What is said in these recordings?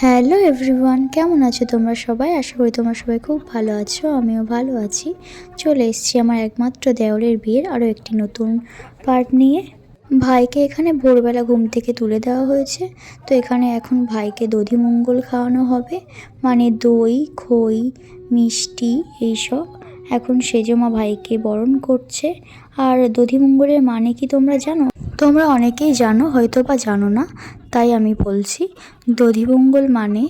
Hello everyone, কেমন আছো তোমরা সবাই? আশা করি তোমরা সবাই খুব ভালো আছো। আমিও ভালো আছি। চলে এসেছি আমার একমাত্র দেওরের বিয়ের আরও একটি নতুন পার্ট নিয়ে। ভাইকে এখানে ভোরবেলা ঘুম থেকে তুলে দেওয়া হয়েছে। তো এখানে এখন ভাইকে দধিমঙ্গল খাওয়ানো হবে, মানে দই, খই, মিষ্টি এইসব। এখন সেজমা ভাইকে বরণ করছে। আর দধিমঙ্গলের মানে কি তোমরা জানো? তোমরা অনেকেই জানো, হয়তো বা জানো না, তাই আমি বলছি। দধিমঙ্গল মানে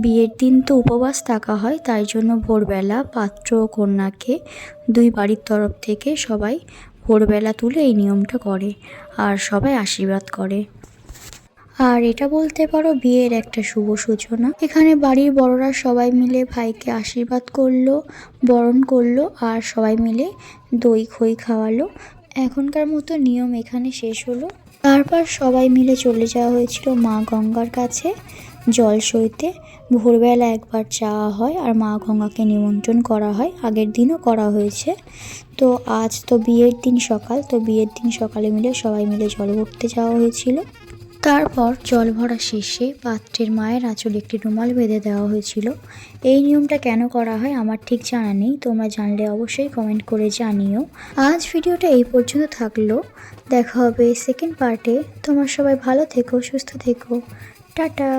বিয়ের দিন তো উপবাস থাকা হয়, তাই জন্য ভোরবেলা পাত্র ও কন্যাকে দুই বাড়ির তরফ থেকে সবাই ভোরবেলা তুলে এই নিয়মটা করে আর সবাই আশীর্বাদ করে। আর এটা বলতে পারো বিয়ের একটা শুভ সূচনা। এখানে বাড়ির বড়রা সবাই মিলে ভাইকে আশীর্বাদ করলো, বরণ করলো আর সবাই মিলে দই খই খাওয়ালো। এখনকার মতো নিয়ম এখানে শেষ হলো। তারপর সবাই মিলে চলে যাওয়া হয়েছিল মা গঙ্গার কাছে জল সইতে। ভোরবেলা একবার যাওয়া হয় আর মা গঙ্গাকে নিমন্ত্রণ করা হয়, আগের দিনও করা হয়েছে। তো আজ তো বিয়ের দিন সকাল, তো বিয়ের দিন সকালে মিলে সবাই মিলে জল ভরতে যাওয়া হয়েছিল। তারপর জল ভরা শেষে পাত্রের মায়ের আঁচলে একটি রুমাল বেঁধে দেওয়া হয়েছিল। এই নিয়মটা কেন করা হয় আমার ঠিক জানা নেই, তোমরা জানলে অবশ্যই কমেন্ট করে জানিও। আজ ভিডিওটা এই পর্যন্ত থাকলো, দেখা হবে সেকেন্ড পার্টে। তোমরা সবাই ভালো থেকো, সুস্থ থেকো, টাটা।